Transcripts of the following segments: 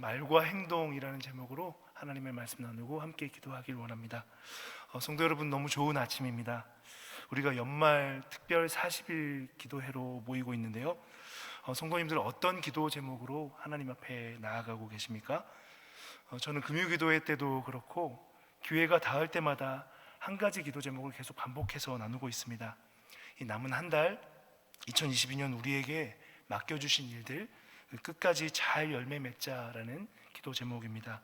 말과 행동이라는 제목으로 하나님의 말씀 나누고 함께 기도하길 원합니다. 성도 여러분, 너무 좋은 아침입니다. 우리가 연말 특별 40일 기도회로 모이고 있는데요. 성도님들 어떤 기도 제목으로 하나님 앞에 나아가고 계십니까? 저는 금요기도회 때도 그렇고 기회가 닿을 때마다 한 가지 기도 제목을 계속 반복해서 나누고 있습니다. 이 남은 한 달 2022년 우리에게 맡겨주신 일들 끝까지 잘 열매 맺자라는 기도 제목입니다.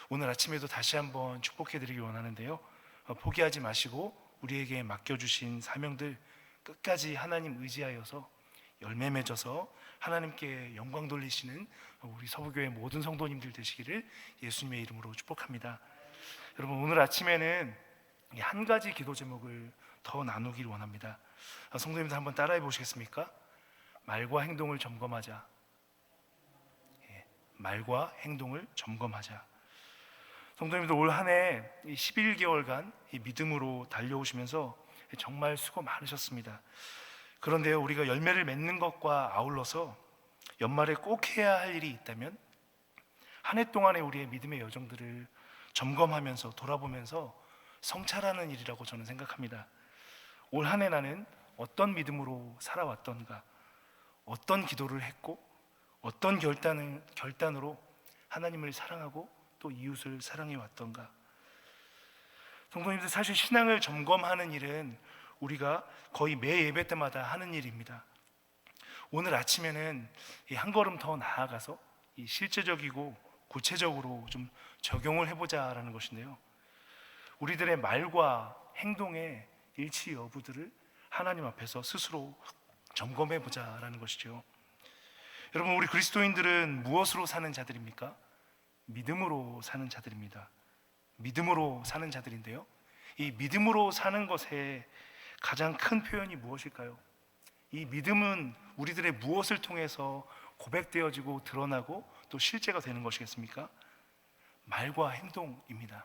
오늘 아침에도 다시 한번 축복해 드리기 원하는데요, 포기하지 마시고 우리에게 맡겨주신 사명들 끝까지 하나님 의지하여서 열매 맺어서 하나님께 영광 돌리시는 우리 서부교회 모든 성도님들 되시기를 예수님의 이름으로 축복합니다. 여러분, 오늘 아침에는 한 가지 기도 제목을 더 나누길 원합니다. 성도님들 한번 따라해 보시겠습니까? 말과 행동을 점검하자. 말과 행동을 점검하자. 성도님들, 올 한 해 11개월간 믿음으로 달려오시면서 정말 수고 많으셨습니다. 그런데요, 우리가 열매를 맺는 것과 아울러서 연말에 꼭 해야 할 일이 있다면 한 해 동안의 우리의 믿음의 여정들을 점검하면서 돌아보면서 성찰하는 일이라고 저는 생각합니다. 올 한 해 나는 어떤 믿음으로 살아왔던가, 어떤 기도를 했고 어떤 결단으로 하나님을 사랑하고 또 이웃을 사랑해 왔던가. 성도님들, 사실 신앙을 점검하는 일은 우리가 거의 매 예배 때마다 하는 일입니다. 오늘 아침에는 한 걸음 더 나아가서 이 실제적이고 구체적으로 좀 적용을 해보자라는 것인데요, 우리들의 말과 행동의 일치 여부들을 하나님 앞에서 스스로 점검해보자라는 것이죠. 여러분, 우리 그리스도인들은 무엇으로 사는 자들입니까? 믿음으로 사는 자들입니다. 믿음으로 사는 자들인데요, 이 믿음으로 사는 것의 가장 큰 표현이 무엇일까요? 이 믿음은 우리들의 무엇을 통해서 고백되어지고 드러나고 또 실제가 되는 것이겠습니까? 말과 행동입니다.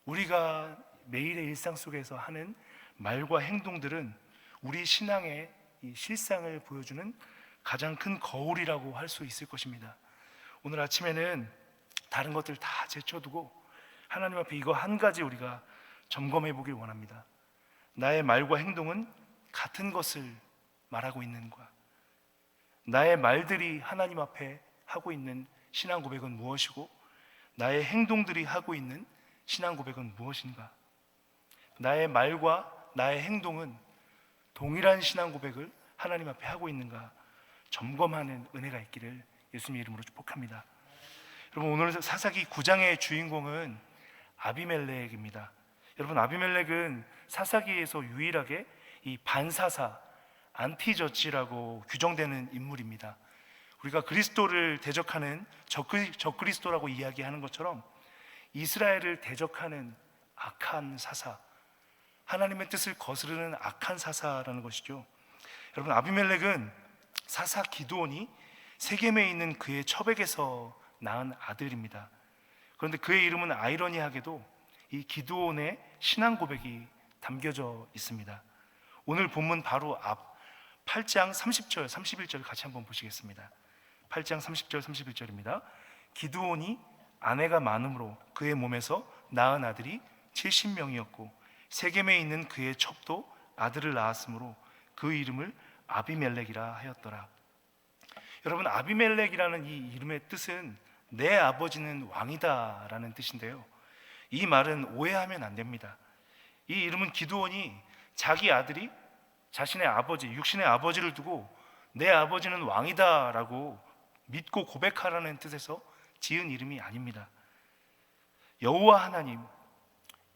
우리가 매일의 일상 속에서 하는 말과 행동들은 우리 신앙의 이 실상을 보여주는 가장 큰 거울이라고 할 수 있을 것입니다. 오늘 아침에는 다른 것들 다 제쳐두고 하나님 앞에 이거 한 가지 우리가 점검해 보길 원합니다. 나의 말과 행동은 같은 것을 말하고 있는가? 나의 말들이 하나님 앞에 하고 있는 신앙 고백은 무엇이고 나의 행동들이 하고 있는 신앙 고백은 무엇인가? 나의 말과 나의 행동은 동일한 신앙 고백을 하나님 앞에 하고 있는가 점검하는 은혜가 있기를 예수님의 이름으로 축복합니다. 여러분, 오늘 사사기 9장의 주인공은 아비멜렉입니다. 여러분, 아비멜렉은 사사기에서 유일하게 이 반사사, 안티저치라고 규정되는 인물입니다. 우리가 그리스도를 대적하는 적그리스도라고 이야기하는 것처럼 이스라엘을 대적하는 악한 사사, 하나님의 뜻을 거스르는 악한 사사라는 것이죠. 여러분, 아비멜렉은 사사 기드온이 세겜에 있는 그의 처백에서 낳은 아들입니다. 그런데 그의 이름은 아이러니하게도 이 기드온의 신앙 고백이 담겨져 있습니다. 오늘 본문 바로 앞 8장 30절 31절 같이 한번 보시겠습니다. 8장 30절 31절입니다. 기드온이 아내가 많음으로 그의 몸에서 낳은 아들이 70명이었고 세겜에 있는 그의 첩도 아들을 낳았으므로 그 이름을 아비멜렉이라 하였더라. 여러분, 아비멜렉이라는 이 이름의 뜻은 내 아버지는 왕이다 라는 뜻인데요, 이 말은 오해하면 안 됩니다. 이 이름은 기드온이 자기 아들이 자신의 아버지, 육신의 아버지를 두고 내 아버지는 왕이다 라고 믿고 고백하라는 뜻에서 지은 이름이 아닙니다. 여호와 하나님,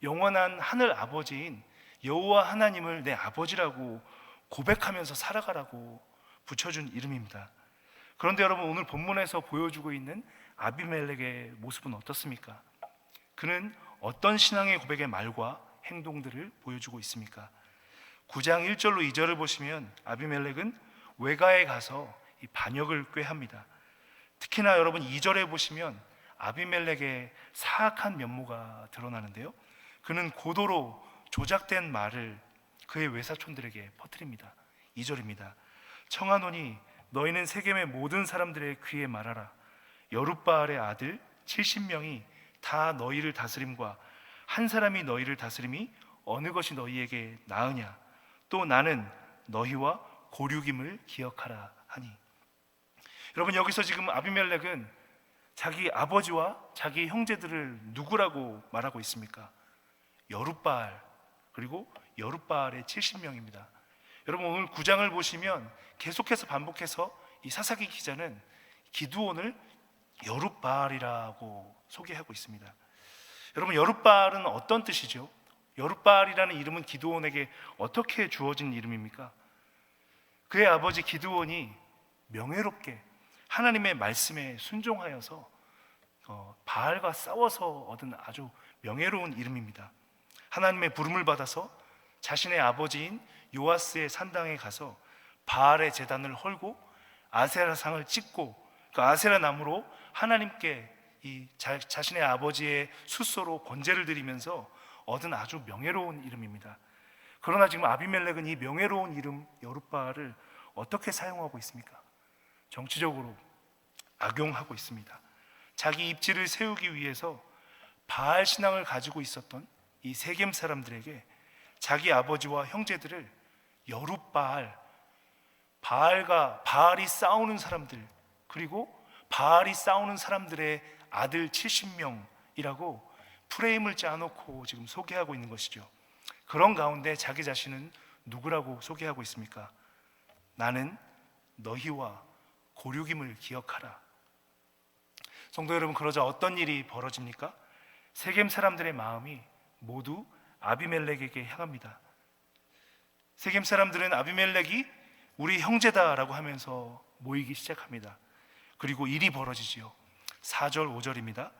영원한 하늘 아버지인 여호와 하나님을 내 아버지라고 고백하면서 살아가라고 붙여준 이름입니다. 그런데 여러분, 오늘 본문에서 보여주고 있는 아비멜렉의 모습은 어떻습니까? 그는 어떤 신앙의 고백의 말과 행동들을 보여주고 있습니까? 9장 1절로 2절을 보시면 아비멜렉은 외가에 가서 이 반역을 꾀합니다. 특히나 여러분 2절에 보시면 아비멜렉의 사악한 면모가 드러나는데요, 그는 고도로 조작된 말을 그의 외사촌들에게 퍼뜨립니다. 2절입니다. 청하노니 너희는 세겜의 모든 사람들의 귀에 말하라. 여룻바알의 아들 70명이 다 너희를 다스림과 한 사람이 너희를 다스림이 어느 것이 너희에게 나으냐? 또 나는 너희와 고륙임을 기억하라 하니. 여러분, 여기서 지금 아비멜렉은 자기 아버지와 자기 형제들을 누구라고 말하고 있습니까? 여룻바알, 그리고 여룻바알의 70명입니다. 여러분, 오늘 9장을 보시면 계속해서 반복해서 이 사사기 기자는 기드온을 여룻바알이라고 소개하고 있습니다. 여러분, 여룻바알은 어떤 뜻이죠? 여룻바알이라는 이름은 기드온에게 어떻게 주어진 이름입니까? 그의 아버지 기드온이 명예롭게 하나님의 말씀에 순종하여서 바알과 싸워서 얻은 아주 명예로운 이름입니다. 하나님의 부름을 받아서 자신의 아버지인 요아스의 산당에 가서 바알의 제단을 헐고 아세라상을 찍고 그 아세라 나무로 하나님께 자신의 아버지의 숫소로 번제를 드리면서 얻은 아주 명예로운 이름입니다. 그러나 지금 아비멜렉은 이 명예로운 이름 여룻바알을 어떻게 사용하고 있습니까? 정치적으로 악용하고 있습니다. 자기 입지를 세우기 위해서 바알 신앙을 가지고 있었던 이 세겜 사람들에게 자기 아버지와 형제들을 여룻바알, 바알이 싸우는 사람들, 그리고 바알이 싸우는 사람들의 아들 70명이라고 프레임을 짜놓고 지금 소개하고 있는 것이죠. 그런 가운데 자기 자신은 누구라고 소개하고 있습니까? 나는 너희와 고륙임을 기억하라. 성도 여러분, 그러자 어떤 일이 벌어집니까? 세겜 사람들의 마음이 모두 아비멜렉에게 향합니다. 세겜 사람들은 아비멜렉이 우리 형제다라고 하면서 모이기 시작합니다. 그리고 일이 벌어지지요. 4절 5절입니다.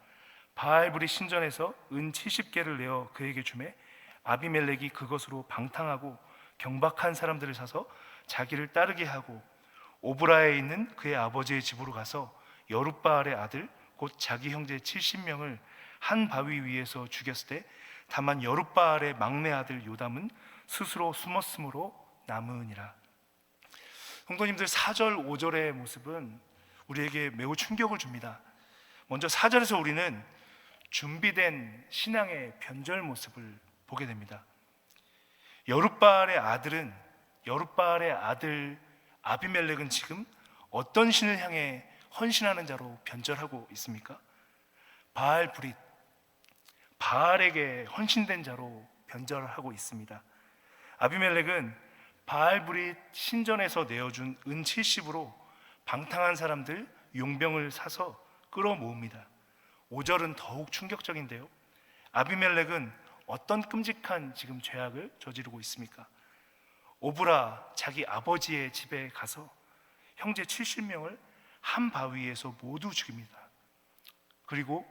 바알브리 신전에서 은 70개를 내어 그에게 주매 아비멜렉이 그것으로 방탕하고 경박한 사람들을 사서 자기를 따르게 하고 오브라에 있는 그의 아버지의 집으로 가서 여룻바알의 아들 곧 자기 형제 70명을 한 바위 위에서 죽였을 때 다만 여룻바알의 막내 아들 요담은 스스로 숨었으므로 남으니라. 성도님들, 4절 5절의 모습은 우리에게 매우 충격을 줍니다. 먼저 4절에서 우리는 준비된 신앙의 변절 모습을 보게 됩니다. 여룻바알의 아들 아비멜렉은 지금 어떤 신을 향해 헌신하는 자로 변절하고 있습니까? 바알브릿, 바알에게 헌신된 자로 변절하고 있습니다. 아비멜렉은 바알브릿 신전에서 내어준 은 70으로 방탕한 사람들 용병을 사서 끌어모읍니다. 5절은 더욱 충격적인데요. 아비멜렉은 어떤 끔찍한 지금 죄악을 저지르고 있습니까? 오브라 자기 아버지의 집에 가서 형제 70명을 한 바위에서 모두 죽입니다. 그리고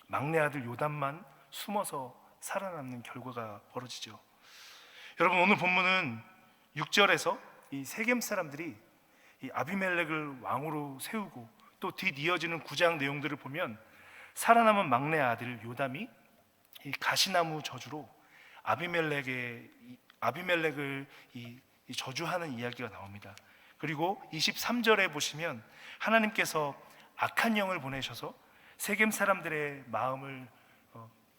막내 아들 요담만 숨어서 살아남는 결과가 벌어지죠. 여러분, 오늘 본문은 6절에서 이 세겜 사람들이 이 아비멜렉을 왕으로 세우고 또 뒷이어지는 9장 내용들을 보면 살아남은 막내 아들 요담이 이 가시나무 저주로 아비멜렉을 저주하는 이야기가 나옵니다. 그리고 23절에 보시면 하나님께서 악한 영을 보내셔서 세겜 사람들의 마음을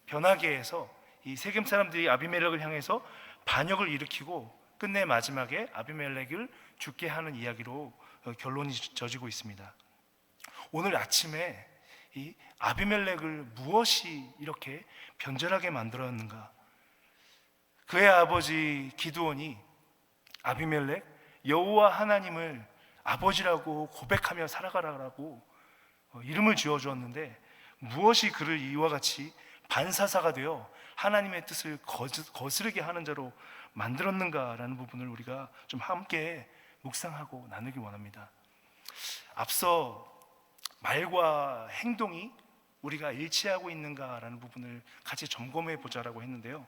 변하게 해서 이 세겜 사람들이 아비멜렉을 향해서 반역을 일으키고 끝내 마지막에 아비멜렉을 죽게 하는 이야기로 결론이 져지고 있습니다. 오늘 아침에 이 아비멜렉을 무엇이 이렇게 변절하게 만들었는가? 그의 아버지 기드온이 아비멜렉 여호와 하나님을 아버지라고 고백하며 살아가라고 이름을 지어주었는데 무엇이 그를 이와 같이 반사사가 되어 하나님의 뜻을 거스르게 하는 자로 만들었는가라는 부분을 우리가 좀 함께 묵상하고 나누기 원합니다. 앞서 말과 행동이 우리가 일치하고 있는가라는 부분을 같이 점검해 보자라고 했는데요.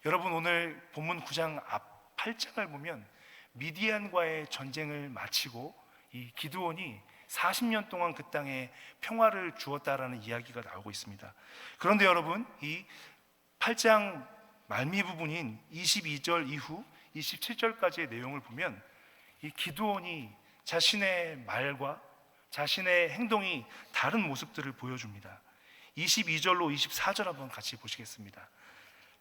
여러분, 오늘 본문 9장 앞 8장을 보면 미디안과의 전쟁을 마치고 이 기드온이 40년 동안 그 땅에 평화를 주었다라는 이야기가 나오고 있습니다. 그런데 여러분, 이 8장 말미 부분인 22절 이후 27절까지의 내용을 보면 이 기드온이 자신의 말과 자신의 행동이 다른 모습들을 보여줍니다. 22절로 24절 한번 같이 보시겠습니다.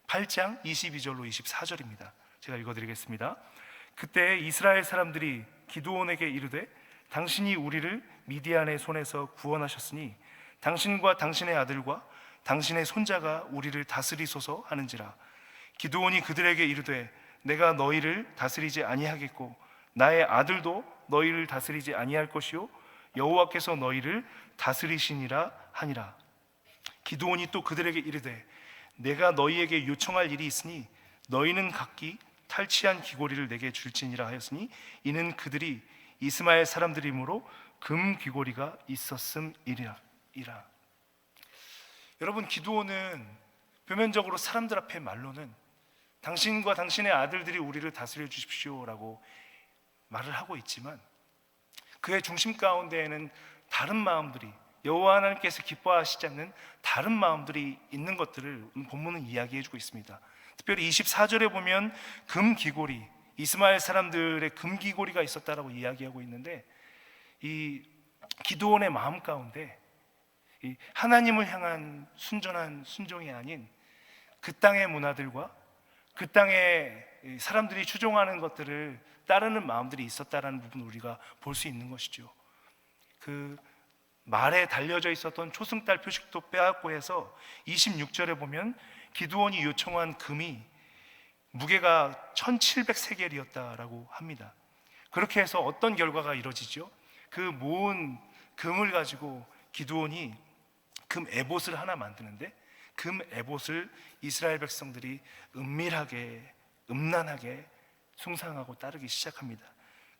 8장 22절로 24절입니다. 제가 읽어드리겠습니다. 그때 이스라엘 사람들이 기드온에게 이르되 당신이 우리를 미디안의 손에서 구원하셨으니 당신과 당신의 아들과 당신의 손자가 우리를 다스리소서 하는지라. 기드온이 그들에게 이르되 내가 너희를 다스리지 아니하겠고 나의 아들도 너희를 다스리지 아니할 것이요 여호와께서 너희를 다스리시니라 하니라. 기드온이 또 그들에게 이르되 내가 너희에게 요청할 일이 있으니 너희는 각기 탈취한 귀고리를 내게 줄지니라 하였으니 이는 그들이 이스마엘 사람들이므로 금 귀고리가 있었음이라. 여러분, 기드온은 표면적으로 사람들 앞에 말로는 당신과 당신의 아들들이 우리를 다스려 주십시오라고 말을 하고 있지만 그의 중심 가운데에는 다른 마음들이, 여호와 하나님께서 기뻐하시지 않는 다른 마음들이 있는 것들을 본문은 이야기해주고 있습니다. 특별히 24절에 보면 금 귀고리, 이스마엘 사람들의 금 귀고리가 있었다라고 이야기하고 있는데, 이 기드온의 마음 가운데 이 하나님을 향한 순전한 순종이 아닌 그 땅의 문화들과 그 땅의 사람들이 추종하는 것들을 따르는 마음들이 있었다라는 부분을 우리가 볼 수 있는 것이죠. 그 말에 달려져 있었던 초승달 표식도 빼앗고 해서 26절에 보면 기드온이 요청한 금이 무게가 1700세겔이었다라고 합니다. 그렇게 해서 어떤 결과가 이루어지죠? 그 모은 금을 가지고 기드온이 금 에봇을 하나 만드는데 금 에봇을 이스라엘 백성들이 은밀하게 음란하게 숭상하고 따르기 시작합니다.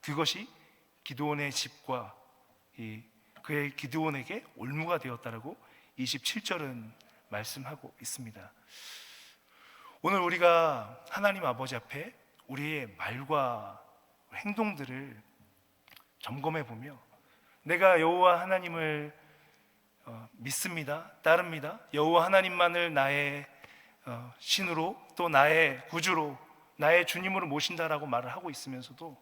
그것이 기드온의 집과 그의 기드온에게 올무가 되었다라고 27절은 말씀하고 있습니다. 오늘 우리가 하나님 아버지 앞에 우리의 말과 행동들을 점검해 보며 내가 여호와 하나님을 믿습니다, 따릅니다, 여호와 하나님만을 나의 신으로 또 나의 구주로 나의 주님으로 모신다라고 말을 하고 있으면서도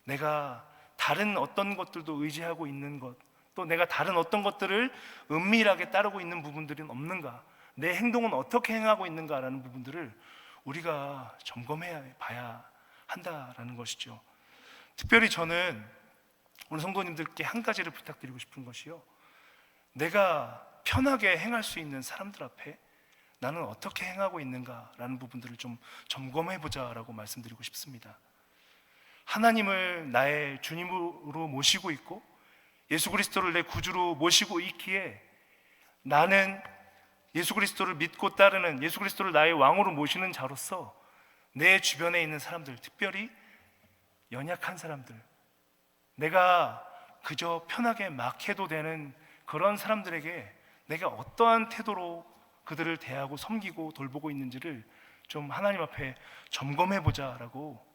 내가 다른 어떤 것들도 의지하고 있는 것, 또 내가 다른 어떤 것들을 은밀하게 따르고 있는 부분들은 없는가, 내 행동은 어떻게 행하고 있는가라는 부분들을 우리가 점검해 봐야 한다라는 것이죠. 특별히 저는 오늘 성도님들께 한 가지를 부탁드리고 싶은 것이요, 내가 편하게 행할 수 있는 사람들 앞에 나는 어떻게 행하고 있는가라는 부분들을 좀 점검해 보자라고 말씀드리고 싶습니다. 하나님을 나의 주님으로 모시고 있고 예수 그리스도를 내 구주로 모시고 있기에 나는 예수 그리스도를 믿고 따르는, 예수 그리스도를 나의 왕으로 모시는 자로서 내 주변에 있는 사람들, 특별히 연약한 사람들, 내가 그저 편하게 막 해도 되는 그런 사람들에게 내가 어떠한 태도로 그들을 대하고 섬기고 돌보고 있는지를 좀 하나님 앞에 점검해 보자라고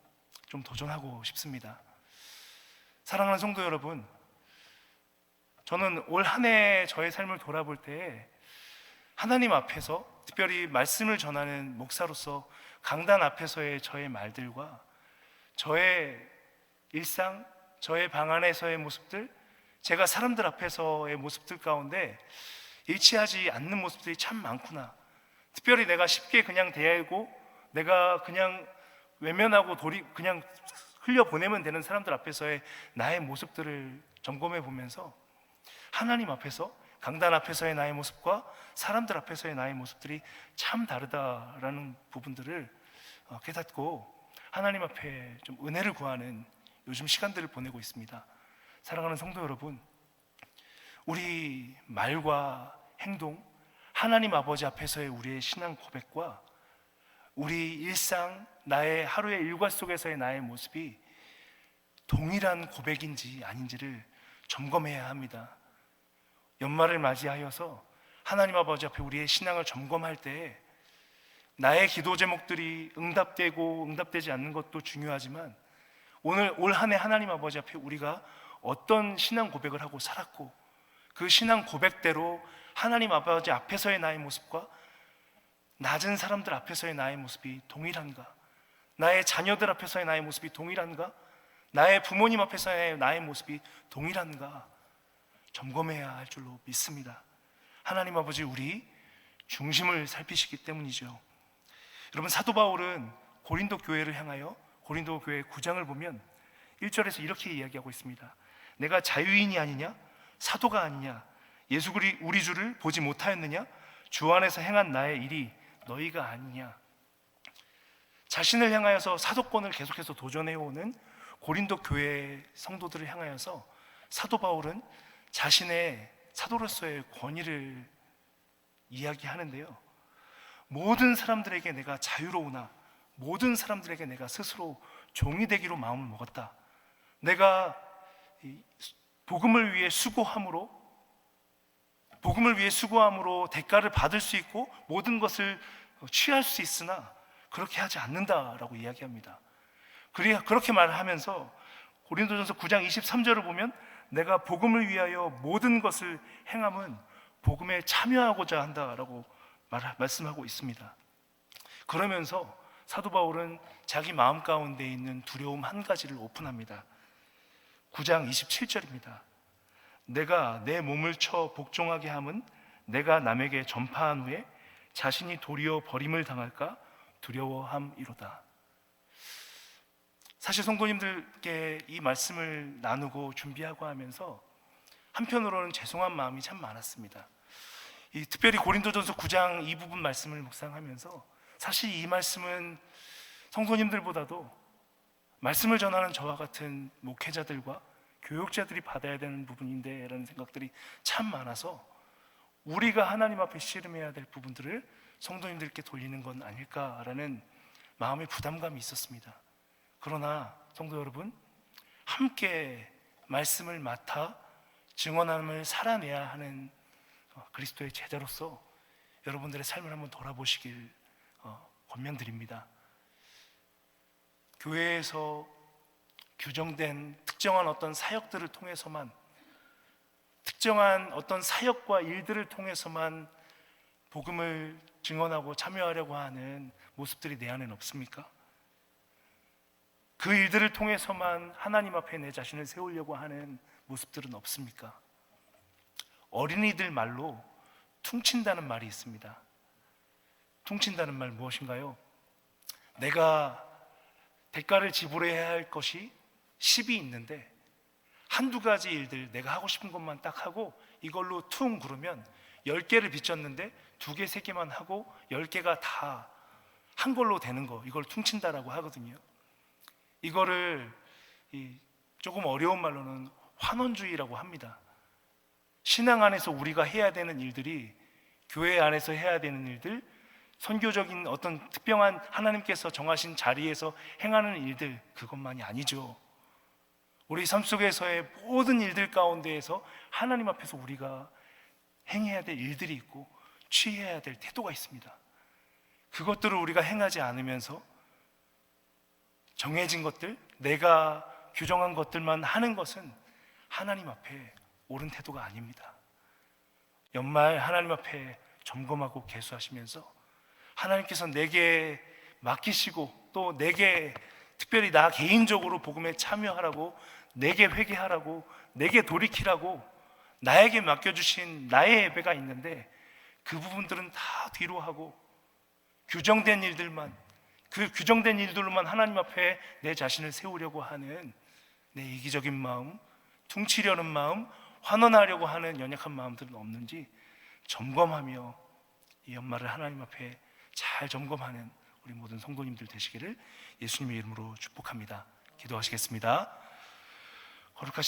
좀 도전하고 싶습니다. 사랑하는 성도 여러분, 저는 올 한 해 저의 삶을 돌아볼 때 하나님 앞에서, 특별히 말씀을 전하는 목사로서 강단 앞에서의 저의 말들과 저의 일상, 저의 방 안에서의 모습들, 제가 사람들 앞에서의 모습들 가운데 일치하지 않는 모습들이 참 많구나. 특별히 내가 쉽게 그냥 대하고 내가 그냥 외면하고 그냥 흘려보내면 되는 사람들 앞에서의 나의 모습들을 점검해 보면서 하나님 앞에서, 강단 앞에서의 나의 모습과 사람들 앞에서의 나의 모습들이 참 다르다라는 부분들을 깨닫고 하나님 앞에 좀 은혜를 구하는 요즘 시간들을 보내고 있습니다. 사랑하는 성도 여러분, 우리 말과 행동, 하나님 아버지 앞에서의 우리의 신앙 고백과 우리 일상, 나의 하루의 일과 속에서의 나의 모습이 동일한 고백인지 아닌지를 점검해야 합니다. 연말을 맞이하여서 하나님 아버지 앞에 우리의 신앙을 점검할 때 나의 기도 제목들이 응답되고 응답되지 않는 것도 중요하지만 올 한 해 하나님 아버지 앞에 우리가 어떤 신앙 고백을 하고 살았고 그 신앙 고백대로 하나님 아버지 앞에서의 나의 모습과 낮은 사람들 앞에서의 나의 모습이 동일한가, 나의 자녀들 앞에서의 나의 모습이 동일한가, 나의 부모님 앞에서의 나의 모습이 동일한가, 점검해야 할 줄로 믿습니다. 하나님 아버지 우리 중심을 살피시기 때문이죠. 여러분, 사도 바울은 고린도 교회를 향하여 고린도 교회 9장을 보면 1절에서 이렇게 이야기하고 있습니다. 내가 자유인이 아니냐? 사도가 아니냐? 예수 우리 주를 보지 못하였느냐? 주 안에서 행한 나의 일이 너희가 아니냐? 자신을 향하여서 사도권을 계속해서 도전해오는 고린도 교회 성도들을 향하여서 사도 바울은 자신의 사도로서의 권위를 이야기하는데요, 모든 사람들에게 내가 자유로우나 모든 사람들에게 내가 스스로 종이 되기로 마음을 먹었다. 내가 복음을 위해 수고함으로 대가를 받을 수 있고 모든 것을 취할 수 있으나 그렇게 하지 않는다라고 이야기합니다. 그렇게 말을 하면서 고린도전서 9장 23절을 보면 내가 복음을 위하여 모든 것을 행함은 복음에 참여하고자 한다라고 말씀하고 있습니다. 그러면서 사도 바울은 자기 마음 가운데 있는 두려움 한 가지를 오픈합니다. 9장 27절입니다. 내가 내 몸을 쳐 복종하게 함은 내가 남에게 전파한 후에 자신이 도리어 버림을 당할까 두려워함이로다. 사실 성도님들께 이 말씀을 나누고 준비하고 하면서 한편으로는 죄송한 마음이 참 많았습니다. 특별히 고린도전서 9장 이 부분 말씀을 묵상하면서 사실 이 말씀은 성도님들보다도 말씀을 전하는 저와 같은 목회자들과 교육자들이 받아야 되는 부분인데 라는 생각들이 참 많아서 우리가 하나님 앞에 씨름해야 될 부분들을 성도님들께 돌리는 건 아닐까라는 마음의 부담감이 있었습니다. 그러나 성도 여러분, 함께 말씀을 맡아 증언함을 살아내야 하는 그리스도의 제자로서 여러분들의 삶을 한번 돌아보시길 권면드립니다. 교회에서 규정된 특정한 어떤 사역들을 통해서만, 특정한 어떤 사역과 일들을 통해서만 복음을 증언하고 참여하려고 하는 모습들이 내 안에는 없습니까? 그 일들을 통해서만 하나님 앞에 내 자신을 세우려고 하는 모습들은 없습니까? 어린이들 말로 퉁친다는 말이 있습니다. 퉁친다는 말 무엇인가요? 내가 대가를 지불해야 할 것이 10이 있는데 한두 가지 일들 내가 하고 싶은 것만 딱 하고 이걸로 퉁 그러면 10개를 빚졌는데 2개, 3개만 하고 10개가 다 한 걸로 되는 거, 이걸 퉁친다라고 하거든요. 이거를 조금 어려운 말로는 환원주의라고 합니다. 신앙 안에서 우리가 해야 되는 일들이, 교회 안에서 해야 되는 일들, 선교적인 어떤 특별한 하나님께서 정하신 자리에서 행하는 일들, 그것만이 아니죠. 우리 삶 속에서의 모든 일들 가운데에서 하나님 앞에서 우리가 행해야 될 일들이 있고 취해야 될 태도가 있습니다. 그것들을 우리가 행하지 않으면서 정해진 것들, 내가 규정한 것들만 하는 것은 하나님 앞에 옳은 태도가 아닙니다. 연말 하나님 앞에 점검하고 계수하시면서 하나님께서 내게 맡기시고 또 내게 특별히 나 개인적으로 복음에 참여하라고, 내게 회개하라고, 내게 돌이키라고 나에게 맡겨주신 나의 예배가 있는데 그 부분들은 다 뒤로 하고 규정된 일들만, 그 규정된 일들로만 하나님 앞에 내 자신을 세우려고 하는 내 이기적인 마음, 퉁치려는 마음, 환원하려고 하는 연약한 마음들은 없는지 점검하며 이 연말을 하나님 앞에 잘 점검하는 우리 모든 성도님들 되시기를 예수님의 이름으로 축복합니다. 기도하시겠습니다. 거룩하신